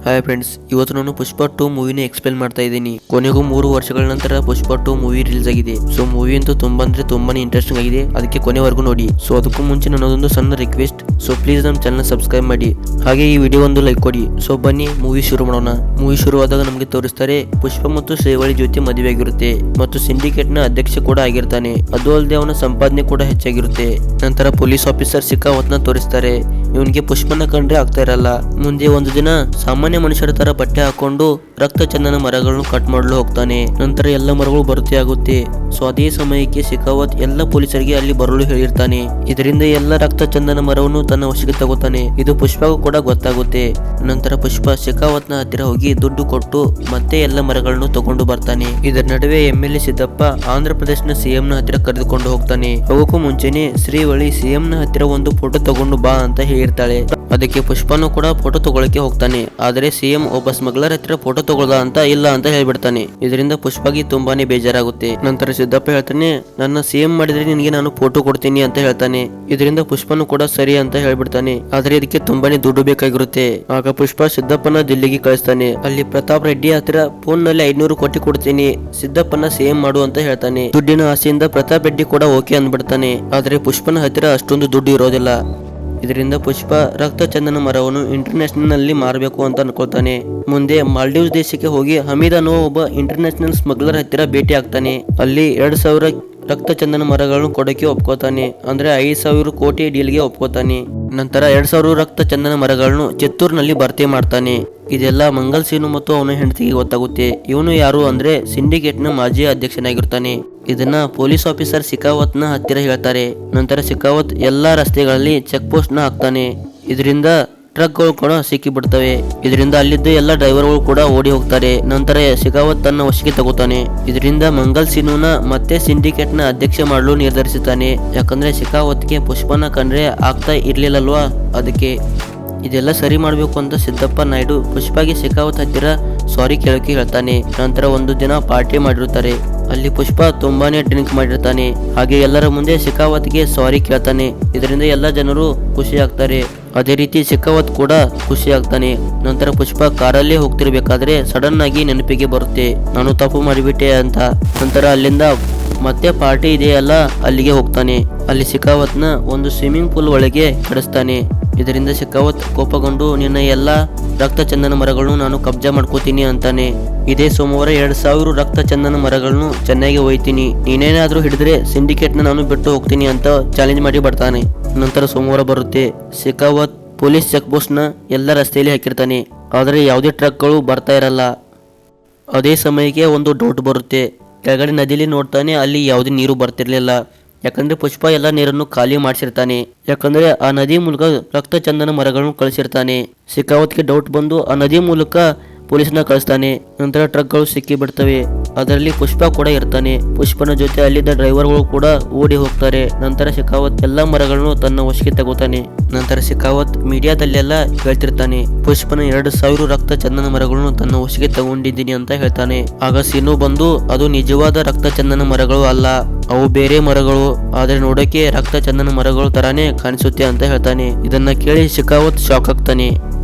Hi friends, ಇವತ್ತು ನಾನು ಪುಷ್ಪ 2 ಮೂವಿನ explain ಮಾಡ್ತಾ ಇದ್ದೀನಿ. ಕೊನೆಗೂ 3 ವರ್ಷಗಳ ನಂತರ ಪುಷ್ಪ 2 ಮೂವಿ ರಿಲೀಸ್ ಆಗಿದೆ. ಸೊ ಮೂವಿ ಅಂತೂ ತುಂಬಾನೇ ಇಂಟ್ರೆಸ್ಟಿಂಗ್ ಆಗಿದೆ. ಅದಕ್ಕೆ ಕೊನೆವರೆಗೂ ನೋಡಿ. ಸೊ ಅದಕ್ಕೂ ಮುಂಚೆ ನನ್ನದೊಂದು ಸಣ್ಣ ರಿಕ್ವೆಸ್ಟ್, ಸೊ ಪ್ಲೀಸ್ ನಮ್ಮ ಚಾನಲ್ ಸಬ್ಸ್ಕ್ರೈಬ್ ಮಾಡಿ, ಹಾಗೆ ಈ ವಿಡಿಯೋ ಒಂದು ಲೈಕ್ ಕೊಡಿ. ಸೊ ಬನ್ನಿ ಮೂವಿ ಶುರು ಮಾಡೋಣ. ಮೂವಿ ಶುರುವಾದಾಗ ನಮಗೆ ತೋರಿಸ್ತಾರೆ ಪುಷ್ಪ ಮತ್ತು ಶ್ರೀವಳಿ ಜೊತೆ ಮದುವೆ ಆಗಿರುತ್ತೆ ಮತ್ತು ಸಿಂಡಿಕೇಟ್ ನ ಅಧ್ಯಕ್ಷ ಕೂಡ ಆಗಿರ್ತಾನೆ. ಅದು ಅಲ್ಲದೆ ಅವನ ಸಂಪಾದನೆ ಕೂಡ ಹೆಚ್ಚಾಗಿರುತ್ತೆ. ನಂತರ ಪೊಲೀಸ್ ಆಫೀಸರ್ ಶಿಖಾವತ್ ನ ತೋರಿಸ್ತಾರೆ. ಇವನಿಗೆ ಪುಷ್ಪನ ಕಂಡ್ರೆ ಆಗ್ತಾ ಇರಲ್ಲ. ಮುಂದೆ ಒಂದು ದಿನ ಸಾಮಾನ್ಯ ಮನುಷ್ಯರ ತರ ಬಟ್ಟೆ ಹಾಕೊಂಡು ರಕ್ತ ಚಂದನ ಮರಗಳನ್ನು ಕಟ್ ಮಾಡಲು ಹೋಗ್ತಾನೆ. ನಂತರ ಎಲ್ಲ ಮರಗಳು ಭರ್ತಿ ಆಗುತ್ತೆ. ಸೊ ಅದೇ ಸಮಯಕ್ಕೆ ಶಿಖಾವತ್ ಎಲ್ಲ ಪೊಲೀಸರಿಗೆ ಅಲ್ಲಿ ಬರಲು ಹೇಳಿರ್ತಾನೆ. ಇದರಿಂದ ಎಲ್ಲ ರಕ್ತ ಚಂದನ ಮರವನ್ನು ತನ್ನ ವಶಕ್ಕೆ ತಗೋತಾನೆ. ಇದು ಪುಷ್ಪಗೂ ಕೂಡ ಗೊತ್ತಾಗುತ್ತೆ. ನಂತರ ಪುಷ್ಪ ಶಿಖಾವತ್ ನ ಹತ್ತಿರ ಹೋಗಿ ದುಡ್ಡು ಕೊಟ್ಟು ಮತ್ತೆ ಎಲ್ಲ ಮರಗಳನ್ನು ತಗೊಂಡು ಬರ್ತಾನೆ. ಇದರ ನಡುವೆ MLA ಸಿದ್ದಪ್ಪ ಆಂಧ್ರ ಪ್ರದೇಶನ CM ನ ಹತ್ತಿರ ಕರೆದುಕೊಂಡು ಹೋಗ್ತಾನೆ. ಹೋಗೋಕ್ಕೂ ಮುಂಚೆನೆ ಶ್ರೀವಳಿ CM ನ ಹತ್ತಿರ ಒಂದು ಫೋಟೋ ತಗೊಂಡು ಬಾ ಅಂತ ಹೇಳಿರ್ತಾಳೆ. ಅದಕ್ಕೆ ಪುಷ್ಪನು ಕೂಡ ಫೋಟೋ ತಗೊಳಕ್ಕೆ ಹೋಗ್ತಾನೆ. ಆದರೆ CM ಒಬ್ಬ ಸ್ಮಗ್ಲರ್ ಹತ್ತಿರ ಫೋಟೋ ತಗೊಳ್ದ ಅಂತ ಇಲ್ಲ ಅಂತ ಹೇಳ್ಬಿಡ್ತಾನೆ. ಇದರಿಂದ ಪುಷ್ಪಗೆ ತುಂಬಾನೇ ಬೇಜಾರಾಗುತ್ತೆ. ನಂತರ ಸಿದ್ದಪ್ಪ ಹೇಳ್ತಾನೆ, ನನ್ನ CM ಮಾಡಿದ್ರೆ ನಿನಗೆ ನಾನು ಫೋಟೋ ಕೊಡ್ತೀನಿ ಅಂತ ಹೇಳ್ತಾನೆ. ಇದರಿಂದ ಪುಷ್ಪನು ಕೂಡ ಸರಿ ಅಂತ ಹೇಳ್ಬಿಡ್ತಾನೆ. ಆದ್ರೆ ಇದಕ್ಕೆ ತುಂಬಾನೇ ದುಡ್ಡು ಬೇಕಾಗಿರುತ್ತೆ. ಆಗ ಪುಷ್ಪ ಸಿದ್ದಪ್ಪನ ದಿಲ್ಲಿಗೆ ಕಳಿಸ್ತಾನೆ. ಅಲ್ಲಿ ಪ್ರತಾಪ್ ರೆಡ್ಡಿ ಹತ್ತಿರ ಫೋನ್ ನಲ್ಲಿ 500 ಕೋಟಿ ಕೊಡ್ತೀನಿ, ಸಿದ್ದಪ್ಪನ CM ಮಾಡು ಅಂತ ಹೇಳ್ತಾನೆ. ದುಡ್ಡಿನ ಆಸೆಯಿಂದ ಪ್ರತಾಪ್ ರೆಡ್ಡಿ ಕೂಡ ಓಕೆ ಅಂದ್ಬಿಡ್ತಾನೆ. ಆದ್ರೆ ಪುಷ್ಪನ ಹತ್ತಿರ ಅಷ್ಟೊಂದು ದುಡ್ಡು ಇರೋದಿಲ್ಲ. ಇದರಿಂದ ಪುಷ್ಪ ರಕ್ತ ಚಂದನ ಮರವನ್ನು ಇಂಟರ್ನ್ಯಾಷನಲ್ ನಲ್ಲಿ ಮಾರಬೇಕು ಅಂತ ಅನ್ಕೊಳ್ತಾನೆ. ಮುಂದೆ ಮಾಲ್ಡೀವ್ಸ್ ದೇಶಕ್ಕೆ ಹೋಗಿ ಹಮೀದ್ ಅನ್ನೋ ಒಬ್ಬ ಇಂಟರ್ನ್ಯಾಷನಲ್ ಸ್ಮಗ್ಲರ್ ಹತ್ತಿರ ಭೇಟಿ ಆಗ್ತಾನೆ. ಅಲ್ಲಿ 2000 ರಕ್ತ ಚಂದನ ಮರಗಳನ್ನು ಕೊಡಕ್ಕೆ ಒಪ್ಕೋತಾನೆ. ಅಂದ್ರೆ 5000 ಕೋಟಿ ಡೀಲ್ಗೆ ಒಪ್ಕೋತಾನೆ. ನಂತರ 2000 ರಕ್ತ ಚಂದನ ಮರಗಳನ್ನು ಚಿತ್ತೂರ್ನಲ್ಲಿ ಭರ್ತಿ ಮಾಡ್ತಾನೆ. ಇದೆಲ್ಲ ಮಂಗಲ್ ಸೀನು ಮತ್ತು ಅವನ ಹೆಂಡತಿಗೆ ಗೊತ್ತಾಗುತ್ತೆ. ಇವನು ಯಾರು ಅಂದ್ರೆ ಸಿಂಡಿಕೇಟ್ ನ ಮಾಜಿ ಅಧ್ಯಕ್ಷನಾಗಿರ್ತಾನೆ. ಇದನ್ನ ಪೊಲೀಸ್ ಆಫೀಸರ್ ಶಿಖಾವತ್ ನ ಹತ್ತಿರ ಹೇಳ್ತಾರೆ. ನಂತರ ಶಿಖಾವತ್ ಎಲ್ಲಾ ರಸ್ತೆಗಳಲ್ಲಿ ಚೆಕ್ ಪೋಸ್ಟ್ ನ ಹಾಕ್ತಾನೆ. ಇದರಿಂದ ಟ್ರಕ್ಗಳು ಕೂಡ ಸಿಕ್ಕಿ ಬಿಡ್ತವೆ. ಇದರಿಂದ ಅಲ್ಲಿದ್ದ ಎಲ್ಲ ಡ್ರೈವರ್ಗಳು ಕೂಡ ಓಡಿ ಹೋಗ್ತಾರೆ. ನಂತರ ಶಿಖಾವತ್ ತನ್ನ ವಶಕ್ಕೆ ತಗೋತಾನೆ. ಇದರಿಂದ ಮಂಗಲ್ ಸಿನ್ನುನ ಮತ್ತೆ ಸಿಂಡಿಕೇಟ್ ನ ಅಧ್ಯಕ್ಷ ಮಾಡಲು ನಿರ್ಧರಿಸುತ್ತಾನೆ. ಯಾಕಂದ್ರೆ ಶಿಖಾವತ್ಗೆ ಪುಷ್ಪನ ಕಂಡ್ರೆ ಆಗ್ತಾ ಇರ್ಲಿಲ್ಲಲ್ವಾ, ಅದಕ್ಕೆ ಇದೆಲ್ಲ ಸರಿ ಮಾಡಬೇಕು ಅಂತ ಸಿದ್ದಪ್ಪ ನಾಯ್ಡು ಪುಷ್ಪಗೆ ಶಿಖಾವತ್ ಹತ್ತಿರ ಸಾರಿ ಕೇಳಕ್ಕೆ ಹೇಳ್ತಾನೆ. ನಂತರ ಒಂದು ದಿನ ಪಾರ್ಟಿ ಮಾಡಿರುತ್ತಾರೆ. ಅಲ್ಲಿ ಪುಷ್ಪ ತುಂಬಾನೇ ಡ್ರಿಂಕ್ ಮಾಡಿರ್ತಾನೆ. ಹಾಗೆ ಎಲ್ಲರ ಮುಂದೆ ಶಿಖಾವತ್ಗೆ ಸಾರಿ ಕೇಳ್ತಾನೆ. ಇದರಿಂದ ಎಲ್ಲ ಜನರು ಖುಷಿ ಆಗ್ತಾರೆ. ಅದೇ ರೀತಿ ಶಿಖಾವತ್ ಕೂಡ ಖುಷಿ ಆಗ್ತಾನೆ. ನಂತರ ಪುಷ್ಪ ಕಾರಲ್ಲೇ ಹೋಗ್ತಿರ್ಬೇಕಾದ್ರೆ ಸಡನ್ ಆಗಿ ನೆನಪಿಗೆ ಬರುತ್ತೆ, ನಾನು ತಪ್ಪು ಮಾಡಿಬಿಟ್ಟೆ ಅಂತ. ನಂತರ ಅಲ್ಲಿಂದ ಮತ್ತೆ ಪಾರ್ಟಿ ಇದೆಯಲ್ಲ ಅಲ್ಲಿಗೆ ಹೋಗ್ತಾನೆ. ಅಲ್ಲಿ ಶಿಖಾವತ್ನ ಒಂದು ಸ್ವಿಮ್ಮಿಂಗ್ ಪೂಲ್ ಒಳಗೆ ಕಳಿಸ್ತಾನೆ. ಇದರಿಂದ ಶಿಖಾವತ್ ಕೋಪಗೊಂಡು ನಿನ್ನ ಎಲ್ಲ ರಕ್ತ ಚಂದನ ಮರಗಳನ್ನು ನಾನು ಕಬ್ಜಾ ಮಾಡ್ಕೋತೀನಿ ಅಂತಾನೆ. ಇದೇ ಸೋಮವಾರ 2000 ರಕ್ತ ಚಂದನ ಮರಗಳನ್ನು ಚೆನ್ನಾಗಿ ಒಯ್ತೀನಿ, ನೀನೇನಾದ್ರೂ ಹಿಡಿದ್ರೆ ಸಿಂಡಿಕೇಟ್ ನಾನು ಬಿಟ್ಟು ಹೋಗ್ತೀನಿ ಅಂತ ಚಾಲೆಂಜ್ ಮಾಡಿ ಬರ್ತಾನೆ. ನಂತರ ಸೋಮವಾರ ಬರುತ್ತೆ. ಶಿಖಾವತ್ ಪೊಲೀಸ್ ಚೆಕ್ ಪೋಸ್ಟ್ ನ ಎಲ್ಲ ರಸ್ತೆಯಲ್ಲಿ ಹಾಕಿರ್ತಾನೆ. ಆದ್ರೆ ಯಾವುದೇ ಟ್ರಕ್ಗಳು ಬರ್ತಾ ಇರಲ್ಲ. ಅದೇ ಸಮಯಕ್ಕೆ ಒಂದು ಡೌಟ್ ಬರುತ್ತೆ. ಕೆಳಗಡೆ ನದಿಯಲ್ಲಿ ನೋಡ್ತಾನೆ, ಅಲ್ಲಿ ಯಾವುದೇ ನೀರು ಬರ್ತಿರ್ಲಿಲ್ಲ. ಯಾಕಂದ್ರೆ ಪುಷ್ಪ ಎಲ್ಲ ನೀರನ್ನು ಖಾಲಿ ಮಾಡಿಸಿರ್ತಾನೆ. ಯಾಕಂದ್ರೆ ಆ ನದಿ ಮೂಲಕ ರಕ್ತ ಚಂದನ ಮರಗಳನ್ನು ಕಳಿಸಿರ್ತಾನೆ. ಶಿಖಾವತ್ಗೆ ಡೌಟ್ ಬಂದು ಆ ನದಿ ಮೂಲಕ ಪೊಲೀಸ್ನ ಕಳಿಸ್ತಾನೆ. ನಂತರ ಟ್ರಕ್ಗಳು ಸಿಕ್ಕಿ ಬಿಡ್ತವೆ. ಅದರಲ್ಲಿ ಪುಷ್ಪ ಕೂಡ ಇರ್ತಾನೆ. ಪುಷ್ಪನ ಜೊತೆ ಅಲ್ಲಿದ್ದ ಡ್ರೈವರ್ಗಳು ಕೂಡ ಓಡಿ ಹೋಗ್ತಾರೆ. ನಂತರ ಶಿಖಾವತ್ ಎಲ್ಲಾ ಮರಗಳನ್ನು ತನ್ನ ವಶಕ್ಕೆ ತಗೋತಾನೆ. ನಂತರ ಶಿಖಾವತ್ ಮೀಡಿಯಾದಲ್ಲೆಲ್ಲ ಹೇಳ್ತಿರ್ತಾನೆ, ಪುಷ್ಪನ 2000 ರಕ್ತ ಚಂದನ ಮರಗಳನ್ನು ತನ್ನ ವಶಕ್ಕೆ ತಗೊಂಡಿದ್ದೀನಿ ಅಂತ ಹೇಳ್ತಾನೆ. ಆಗ ಸೀನು ಬಂದು, ಅದು ನಿಜವಾದ ರಕ್ತ ಚಂದನ ಮರಗಳು ಅಲ್ಲ, ಅವು ಬೇರೆ ಮರಗಳು, ಆದ್ರೆ ನೋಡಕ್ಕೆ ರಕ್ತ ಚಂದನ ಮರಗಳು ತರಾನೇ ಕಾಣಿಸುತ್ತೆ ಅಂತ ಹೇಳ್ತಾನೆ. ಇದನ್ನ ಕೇಳಿ ಶಿಖಾವತ್ ಶಾಕ್ ಆಗ್ತಾನೆ.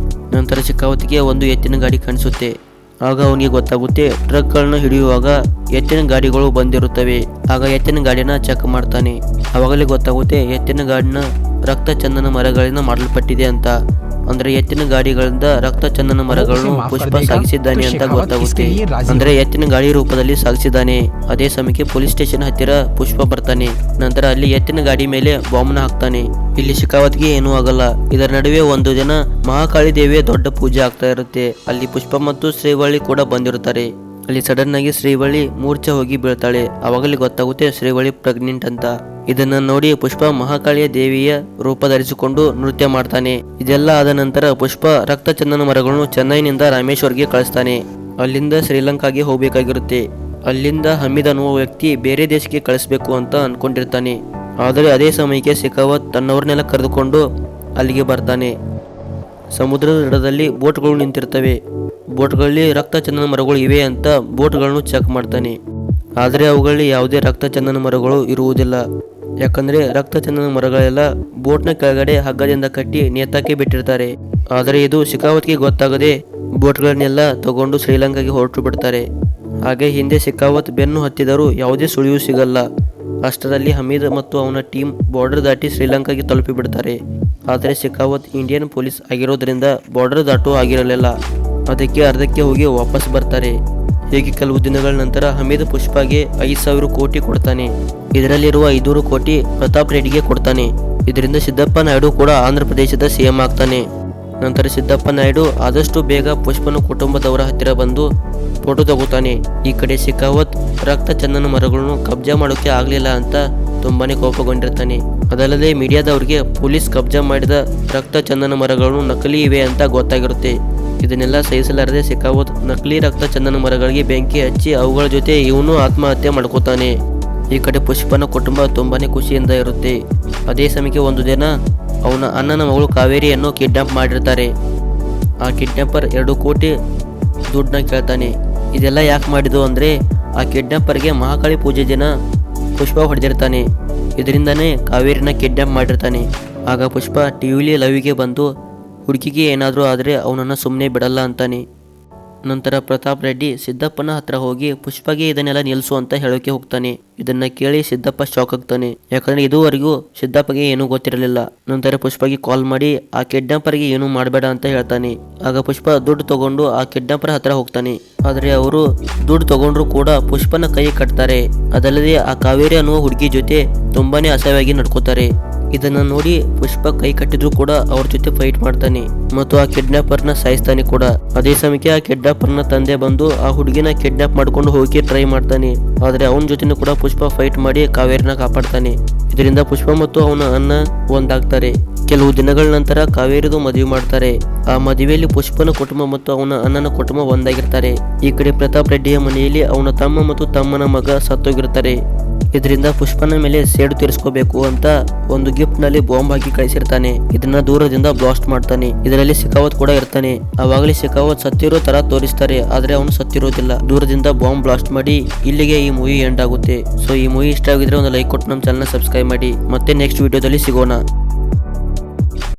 ನಂತರ ಶಿಖಾವತ್ಗೆ ಒಂದು ಎತ್ತಿನ ಗಾಡಿ ಕಾಣಿಸುತ್ತೆ. ಆಗ ಅವನಿಗೆ ಗೊತ್ತಾಗುತ್ತೆ ಟ್ರಕ್ಗಳನ್ನ ಹಿಡಿಯುವಾಗ ಎತ್ತಿನ ಗಾಡಿಗಳು ಬಂದಿರುತ್ತವೆ. ಆಗ ಎತ್ತಿನ ಗಾಡಿನ ಚೆಕ್ ಮಾಡ್ತಾನೆ. ಅವಾಗಲೇ ಗೊತ್ತಾಗುತ್ತೆ ಎತ್ತಿನ ಗಾಡಿನ ರಕ್ತ ಚಂದನ ಮರಗಳಿಂದ ಮಾಡಲ್ಪಟ್ಟಿದೆ ಅಂತ. ಅಂದ್ರೆ ಎತ್ತಿನ ಗಾಡಿಗಳಿಂದ ರಕ್ತ ಚಂದನ ಮರಗಳನ್ನು ಪುಷ್ಪ ಸಾಗಿಸಿದ್ದಾನೆ ಅಂತ ಗೊತ್ತಾಗುತ್ತೆ. ಅಂದ್ರೆ ಎತ್ತಿನ ಗಾಡಿ ರೂಪದಲ್ಲಿ ಸಾಗಿಸಿದ್ದಾನೆ. ಅದೇ ಸಮಯಕ್ಕೆ ಪೊಲೀಸ್ ಸ್ಟೇಷನ್ ಹತ್ತಿರ ಪುಷ್ಪ ಬರ್ತಾನೆ. ನಂತರ ಅಲ್ಲಿ ಎತ್ತಿನ ಗಾಡಿ ಮೇಲೆ ಬಾಂಬ್ನ ಹಾಕ್ತಾನೆ. ಇಲ್ಲಿ ಶಿಖಾವತ್ಗೆ ಏನೂ ಆಗಲ್ಲ. ಇದರ ನಡುವೆ ಒಂದು ದಿನ ಮಹಾಕಾಳಿ ದೇವಿಯ ದೊಡ್ಡ ಪೂಜೆ ಆಗ್ತಾ ಇರುತ್ತೆ. ಅಲ್ಲಿ ಪುಷ್ಪ ಮತ್ತು ಶ್ರೀವಳಿ ಕೂಡ ಬಂದಿರುತ್ತಾರೆ. ಅಲ್ಲಿ ಸಡನ್ ಆಗಿ ಶ್ರೀವಳಿ ಮೂರ್ಛೆ ಹೋಗಿ ಬೀಳ್ತಾಳೆ. ಅವಾಗಲೇ ಗೊತ್ತಾಗುತ್ತೆ ಶ್ರೀವಳಿ ಪ್ರೆಗ್ನೆಂಟ್ ಅಂತ. ಇದನ್ನ ನೋಡಿ ಪುಷ್ಪ ಮಹಾಕಾಳಿಯ ದೇವಿಯ ರೂಪ ಧರಿಸಿಕೊಂಡು ನೃತ್ಯ ಮಾಡ್ತಾನೆ. ಇದೆಲ್ಲ ಆದ ನಂತರ ಪುಷ್ಪ ರಕ್ತ ಚಂದನ ಮರಗಳನ್ನು ಚೆನ್ನೈನಿಂದ ರಾಮೇಶ್ವರ್ಗೆ ಕಳಿಸ್ತಾನೆ. ಅಲ್ಲಿಂದ ಶ್ರೀಲಂಕಾಗೆ ಹೋಗ್ಬೇಕಾಗಿರುತ್ತೆ. ಅಲ್ಲಿಂದ ಹಮೀದ್ ಅನ್ನುವ ವ್ಯಕ್ತಿ ಬೇರೆ ದೇಶಕ್ಕೆ ಕಳಿಸ್ಬೇಕು ಅಂತ ಅನ್ಕೊಂಡಿರ್ತಾನೆ. ಆದರೆ ಅದೇ ಸಮಯಕ್ಕೆ ಶಿಖಾವತ್ ತನ್ನವ್ರನ್ನೆಲ್ಲ ಕರೆದುಕೊಂಡು ಅಲ್ಲಿಗೆ ಬರ್ತಾನೆ. ಸಮುದ್ರದ ದಡದಲ್ಲಿ ಬೋಟ್ಗಳು ನಿಂತಿರ್ತವೆ. ಬೋಟ್ಗಳಲ್ಲಿ ರಕ್ತ ಚಂದನ ಮರಗಳು ಇವೆ ಅಂತ ಬೋಟ್ಗಳನ್ನು ಚೆಕ್ ಮಾಡ್ತಾನೆ. ಆದರೆ ಅವುಗಳಲ್ಲಿ ಯಾವುದೇ ರಕ್ತ ಚಂದನ ಮರಗಳು ಇರುವುದಿಲ್ಲ. ಯಾಕಂದ್ರೆ ರಕ್ತ ಚಂದನ ಮರಗಳೆಲ್ಲ ಬೋಟ್ನ ಕೆಳಗಡೆ ಹಗ್ಗದಿಂದ ಕಟ್ಟಿ ನೇತಾಕಿ ಬಿಟ್ಟಿರ್ತಾರೆ. ಆದರೆ ಇದು ಶಿಖಾವತ್ಗೆ ಗೊತ್ತಾಗದೆ ಬೋಟ್ಗಳನ್ನೆಲ್ಲ ತಗೊಂಡು ಶ್ರೀಲಂಕಾಗೆ ಹೊರಟು ಬಿಡ್ತಾರೆ. ಹಾಗೆ ಹಿಂದೆ ಶೆಖಾವತ್ ಬೆನ್ನು ಹತ್ತಿದರೂ ಯಾವುದೇ ಸುಳಿವು ಸಿಗಲ್ಲ. ಅಷ್ಟರಲ್ಲಿ ಹಮೀದ್ ಮತ್ತು ಅವನ ಟೀಮ್ ಬಾರ್ಡರ್ ದಾಟಿ ಶ್ರೀಲಂಕಾಗೆ ತಲುಪಿ ಬಿಡ್ತಾರೆ. ಆದರೆ ಶೆಖಾವತ್ ಇಂಡಿಯನ್ ಪೊಲೀಸ್ ಆಗಿರೋದ್ರಿಂದ ಬಾರ್ಡರ್ ದಾಟೋ ಆಗಿರಲಿಲ್ಲ. ಅದಕ್ಕೆ ಅರ್ಧಕ್ಕೆ ಹೋಗಿ ವಾಪಸ್ ಬರ್ತಾರೆ. ಹೀಗೆ ಕೆಲವು ದಿನಗಳ ನಂತರ ಹಮೀದ್ ಪುಷ್ಪಾಗೆ 5,000 ಕೋಟಿ ಕೊಡ್ತಾನೆ. ಇದರಲ್ಲಿರುವ 500 ಕೋಟಿ ಪ್ರತಾಪ್ ರೆಡ್ಡಿಗೆ ಕೊಡ್ತಾನೆ. ಇದರಿಂದ ಸಿದ್ದಪ್ಪ ನಾಯ್ಡು ಕೂಡ ಆಂಧ್ರ ಪ್ರದೇಶದ ಸಿಎಂ ಆಗ್ತಾನೆ. ನಂತರ ಸಿದ್ದಪ್ಪ ನಾಯ್ಡು ಆದಷ್ಟು ಬೇಗ ಪುಷ್ಪನ ಕುಟುಂಬದವರ ಹತ್ತಿರ ಬಂದು ಫೋಟೋ ತಗೋತಾನೆ. ಈ ಕಡೆ ಶೆಖಾವತ್ ರಕ್ತ ಚಂದನ ಮರಗಳನ್ನು ಕಬ್ಜಾ ಮಾಡೋಕೆ ಆಗಲಿಲ್ಲ ಅಂತ ತುಂಬಾನೇ ಕೋಪಗೊಂಡಿರ್ತಾನೆ. ಅದಲ್ಲದೆ ಮೀಡಿಯಾದವರಿಗೆ ಪೊಲೀಸ್ ಕಬ್ಜಾ ಮಾಡಿದ ರಕ್ತ ಚಂದನ ಮರಗಳು ನಕಲಿ ಇವೆ ಅಂತ ಗೊತ್ತಾಗಿರುತ್ತೆ. ಇದನ್ನೆಲ್ಲ ಸಹಿಸಲಾರದೆ ಶೆಖಾವತ್ ನಕಲಿ ರಕ್ತ ಚಂದನ ಮರಗಳಿಗೆ ಬೆಂಕಿ ಹಚ್ಚಿ ಅವುಗಳ ಜೊತೆ ಇವನು ಆತ್ಮಹತ್ಯೆ ಮಾಡ್ಕೋತಾನೆ. ಈ ಕಡೆ ಪುಷ್ಪನ ಕುಟುಂಬ ತುಂಬಾನೇ ಖುಷಿಯಿಂದ ಇರುತ್ತೆ. ಅದೇ ಸಮಯಕ್ಕೆ ಒಂದು ದಿನ ಅವನ ಅಣ್ಣನ ಮಗಳು ಕಾವೇರಿಯನ್ನು ಕಿಡ್ನಾಪ್ ಮಾಡಿರ್ತಾರೆ. ಆ ಕಿಡ್ನಾಪರ್ 2 ಕೋಟಿ ದುಡ್ಡನ್ನ ಕೇಳ್ತಾನೆ. ಇದೆಲ್ಲ ಯಾಕೆ ಮಾಡಿದ್ದು ಅಂದರೆ ಆ ಕಿಡ್ನಾಪರ್ಗೆ ಮಹಾಕಾಳಿ ಪೂಜೆ ದಿನ ಪುಷ್ಪ ಹೊಡೆದಿರ್ತಾನೆ. ಇದರಿಂದನೇ ಕಾವೇರಿನ ಕಿಡ್ನಾಪ್ ಮಾಡಿರ್ತಾನೆ. ಆಗ ಪುಷ್ಪ ಟಿವಿಲಿ ಲವಿಗೆ ಬಂದು ಹುಡುಗಿಗೆ ಏನಾದರೂ ಆದರೆ ಅವನನ್ನು ಸುಮ್ಮನೆ ಬಿಡಲ್ಲ ಅಂತಾನೆ. ನಂತರ ಪ್ರತಾಪ್ ರೆಡ್ಡಿ ಸಿದ್ದಪ್ಪನ ಹತ್ರ ಹೋಗಿ ಪುಷ್ಪಗೆ ಇದನ್ನೆಲ್ಲ ನಿಲ್ಲಿಸು ಅಂತ ಹೇಳೋಕೆ ಹೋಗ್ತಾನೆ. ಇದನ್ನ ಕೇಳಿ ಸಿದ್ದಪ್ಪ ಶಾಕ್ ಆಗ್ತಾನೆ. ಯಾಕಂದ್ರೆ ಇದುವರೆಗೂ ಸಿದ್ದಪ್ಪಗೆ ಏನೂ ಗೊತ್ತಿರಲಿಲ್ಲ. ನಂತರ ಪುಷ್ಪಗೆ ಕಾಲ್ ಮಾಡಿ ಆ ಕಿಡ್ನಾಪರ್ಗೆ ಏನೂ ಮಾಡಬೇಡ ಅಂತ ಹೇಳ್ತಾನೆ. ಆಗ ಪುಷ್ಪ ದುಡ್ಡು ತಗೊಂಡು ಆ ಕಿಡ್ನಾಪರ್ ಹತ್ರ ಹೋಗ್ತಾನೆ. ಆದರೆ ಅವರು ದುಡ್ಡು ತಗೊಂಡ್ರು ಕೂಡ ಪುಷ್ಪನ ಕೈ ಕಟ್ತಾರೆ. ಅದಲ್ಲದೆ ಆ ಕಾವೇರಿ ಅನ್ನುವ ಹುಡುಗಿ ಜೊತೆ ತುಂಬಾನೇ ಅಸಹ್ಯವಾಗಿ ನಡ್ಕೋತಾರೆ. ಇದನ್ನ ನೋಡಿ ಪುಷ್ಪ ಕೈ ಕಟ್ಟಿದ್ರು ಕೂಡ ಅವ್ರ ಜೊತೆ ಫೈಟ್ ಮಾಡ್ತಾನೆ ಮತ್ತು ಆ ಕಿಡ್ನಾಪರ್ನ ಸಾಯಿಸ್ತಾನೆ ಕೂಡ. ಅದೇ ಸಮಯಕ್ಕೆ ಆ ಕಿಡ್ನಾಪರ್ನ ತಂದೆ ಬಂದು ಆ ಹುಡುಗಿನ ಕಿಡ್ನಾಪ್ ಮಾಡ್ಕೊಂಡು ಹೋಗಿ ಟ್ರೈ ಮಾಡ್ತಾನೆ. ಆದ್ರೆ ಅವನ ಜೊತೆನೂ ಕೂಡ ಪುಷ್ಪ ಫೈಟ್ ಮಾಡಿ ಕಾವೇರಿನ ಕಾಪಾಡ್ತಾನೆ. ಇದರಿಂದ ಪುಷ್ಪ ಮತ್ತು ಅವನ ಅಣ್ಣ ಒಂದಾಗ್ತಾರೆ. ಕೆಲವು ದಿನಗಳ ನಂತರ ಕಾವೇರಿದು ಮದುವೆ ಮಾಡ್ತಾರೆ. ಆ ಮದುವೆಯಲ್ಲಿ ಪುಷ್ಪನ ಕುಟುಂಬ ಮತ್ತು ಅವನ ಅಣ್ಣನ ಕುಟುಂಬ ಒಂದಾಗಿರ್ತಾರೆ. ಈ ಕಡೆ ಪ್ರತಾಪ್ ರೆಡ್ಡಿಯ ಮನೆಯಲ್ಲಿ ಅವನ ತಮ್ಮ ಮತ್ತು ತಮ್ಮನ ಮಗ ಸತ್ತೋಗಿರ್ತಾರೆ. ಇದರಿಂದ ಪುಷ್ಪನ ಮೇಲೆ ಸೇಡು ತೀರಿಸ್ಕೋಬೇಕು ಅಂತ ಒಂದು ಗಿಫ್ಟ್ ನಲ್ಲಿ ಬಾಂಬ್ ಹಾಕಿ ಕಳಿಸಿರ್ತಾನೆ. ಇದನ್ನ ದೂರದಿಂದ ಬ್ಲಾಸ್ಟ್ ಮಾಡ್ತಾನೆ. ಇದರಲ್ಲಿ ಶೆಖಾವತ್ ಕೂಡ ಇರ್ತಾನೆ. ಅವಾಗಲೇ ಶೆಖಾವತ್ ಸತ್ತಿರೋ ತರ ತೋರಿಸ್ತಾರೆ, ಆದ್ರೆ ಅವನು ಸತ್ತಿರೋದಿಲ್ಲ. ದೂರದಿಂದ ಬಾಂಬ್ ಬ್ಲಾಸ್ಟ್ ಮಾಡಿ ಇಲ್ಲಿಗೆ ಈ ಮೂವಿ ಎಂಡ್ ಆಗುತ್ತೆ. ಸೊ ಈ ಮೂವಿ ಇಷ್ಟ ಆಗಿದ್ರೆ ಒಂದು ಲೈಕ್ ಕೊಟ್ಟು ನಮ್ಮ ಚಾನಲ್ ಸಬ್ಸ್ಕ್ರೈಬ್ ಮಾಡಿ. ಮತ್ತೆ ನೆಕ್ಸ್ಟ್ ವಿಡಿಯೋದಲ್ಲಿ ಸಿಗೋಣ.